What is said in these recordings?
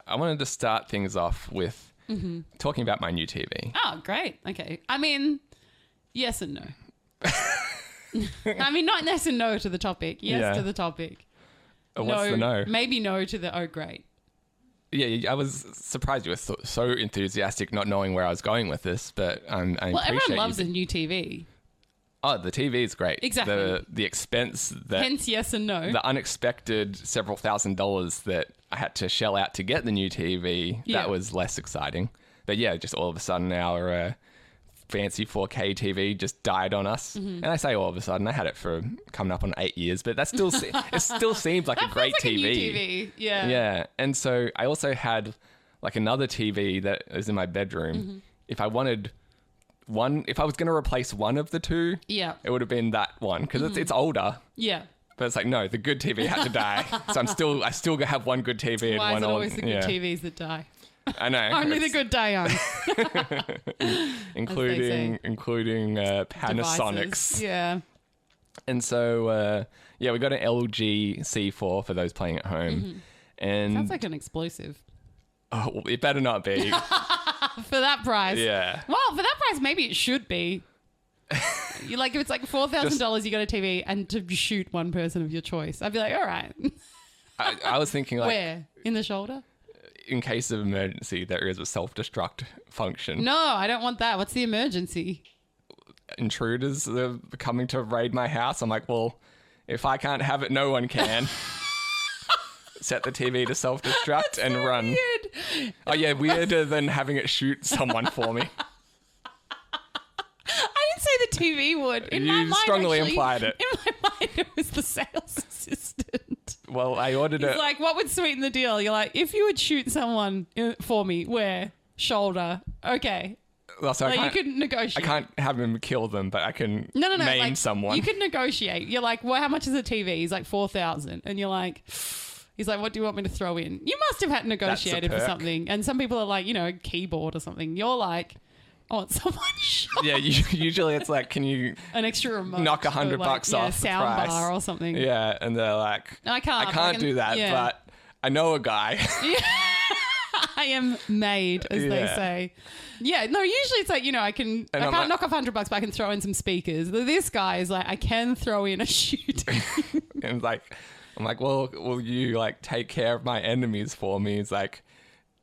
I wanted to start things off with talking about my new TV. Oh, great. Okay. I mean, yes and no. I mean, not yes and no to the topic. Yes to the topic. What's the no? Maybe no to the great. Yeah, I was surprised you were so enthusiastic, not knowing where I was going with this, but I appreciate everyone loves a new TV. Oh, the TV is great. Exactly. The expense that... Hence yes and no. The unexpected several $1,000s that I had to shell out to get the new TV, that was less exciting. But yeah, just all of a sudden our fancy 4K TV just died on us. And I say all of a sudden, I had it for coming up on 8 years, but that still it still seems like a great like TV. A new TV. Yeah. Yeah. And so I also had like another TV that was in my bedroom. If I wanted... if I was going to replace one of the two, it would have been that one because it's older. Yeah. But it's like, no, the good TV had to die. So I still have one good TV and Why one is it old. always the good TVs that die? I know. Only the good die young. including Panasonics. Devices. Yeah. And so, we got an LG C4 for those playing at home. And sounds like an explosive. Oh, well, it better not be. For that price. Yeah. Well, for that price, maybe it should be. You like if it's like $4,000, you got a TV and to shoot one person of your choice. I'd be like, all right. I was thinking like... Where? In the shoulder? In case of emergency, there is a self-destruct function. No, I don't want that. What's the emergency? Intruders are coming to raid my house. I'm like, well, if I can't have it, no one can. Set the TV to self-destruct and run. Weird. Oh yeah, weirder than having it shoot someone for me. I didn't say the TV would. In my You mind, strongly actually, implied it. In my mind, it was the sales assistant. Well, I ordered it. It's like, what would sweeten the deal? You're like, if you would shoot someone for me, where? Shoulder. Okay. Well, so Like, you could negotiate. I can't have him kill them, but I can No. maim Like, someone. you could negotiate. You're like, well, how much is a TV? He's like, 4,000. And you're like... He's like, what do you want me to throw in? You must have had negotiated for something. And some people are like, a keyboard or something. You're like, I want someone shot. Yeah, usually it's like, can you an extra remote knock $100 off the sound price? bar or something. Yeah, and they're like, I can't. I can't do that, but I know a guy. I am made, as they say. Yeah, no, usually it's like, I can't knock off $100, but I can throw in some speakers. This guy is like, I can throw in a shooting. And I'm like, well, will you like take care of my enemies for me? It's like,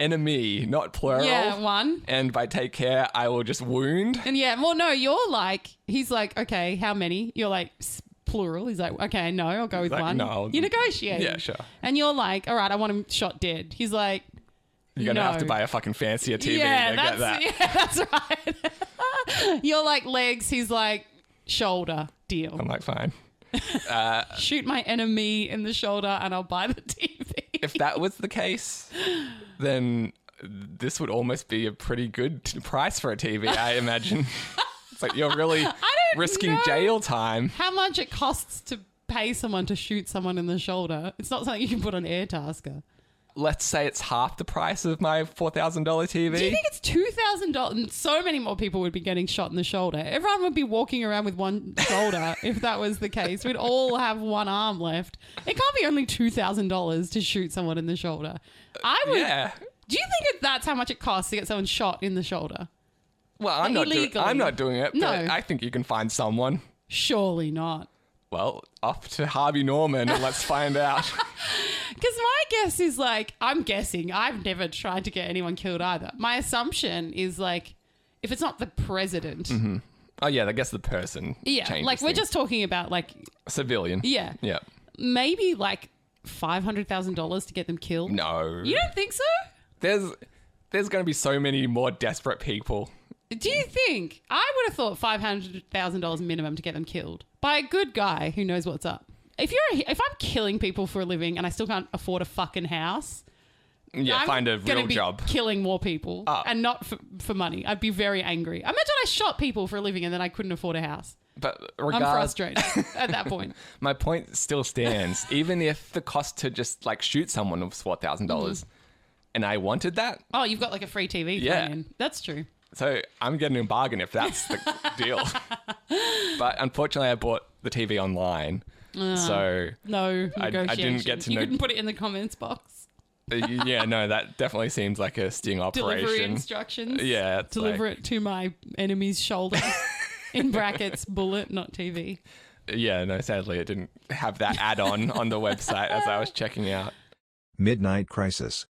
enemy, not plural. Yeah, one. And by take care, I will just wound. And no, you're like, he's like, okay, how many? You're like, plural. He's like, okay, no, I'll go with like, one. No. You negotiate. Yeah, sure. And you're like, all right, I want him shot dead. He's like, you're going to have to buy a fucking fancier TV to get that. Yeah, that's right. You're like legs. He's like shoulder. Deal. I'm like, fine. Shoot my enemy in the shoulder and I'll buy the TV. If that was the case, then this would almost be a pretty good price for a TV, I imagine. It's like you're really risking jail time. How much it costs to pay someone to shoot someone in the shoulder? It's not something you can put on AirTasker. Let's say it's half the price of my $4,000 TV. Do you think it's $2,000? So many more people would be getting shot in the shoulder. Everyone would be walking around with one shoulder if that was the case. We'd all have one arm left. It can't be only $2,000 to shoot someone in the shoulder. I would. Yeah. Do you think that's how much it costs to get someone shot in the shoulder? Well, I'm not doing it, but No. I think you can find someone. Surely not. Well, off to Harvey Norman and let's find out. Because my guess is like, I'm guessing, I've never tried to get anyone killed either. My assumption is like, if it's not the president. Mm-hmm. Oh, yeah, I guess the person. Yeah, like we're just talking about like. Civilian. Yeah. Yeah. Maybe like $500,000 to get them killed. No. You don't think so? There's going to be so many more desperate people. Do you think? I would have thought $500,000 minimum to get them killed by a good guy who knows what's up. If I'm killing people for a living and I still can't afford a fucking house, yeah, find a real job. Killing more people and not for money. I'd be very angry. Imagine I shot people for a living and then I couldn't afford a house. But I'm frustrated at that point. My point still stands. Even if the cost to just like shoot someone was $4,000 and I wanted that. Oh, you've got like a free TV thrown in. That's true. So I'm getting a bargain if that's the deal. But unfortunately, I bought the TV online. So no negotiation. I didn't get to You couldn't put it in the comments box. Yeah, no, that definitely seems like a sting Delivery operation. instructions. Yeah. It's Deliver it to my enemy's shoulder. In brackets, bullet, not TV. Yeah, no, sadly it didn't have that add-on on the website as I was checking out. Midnight Crisis.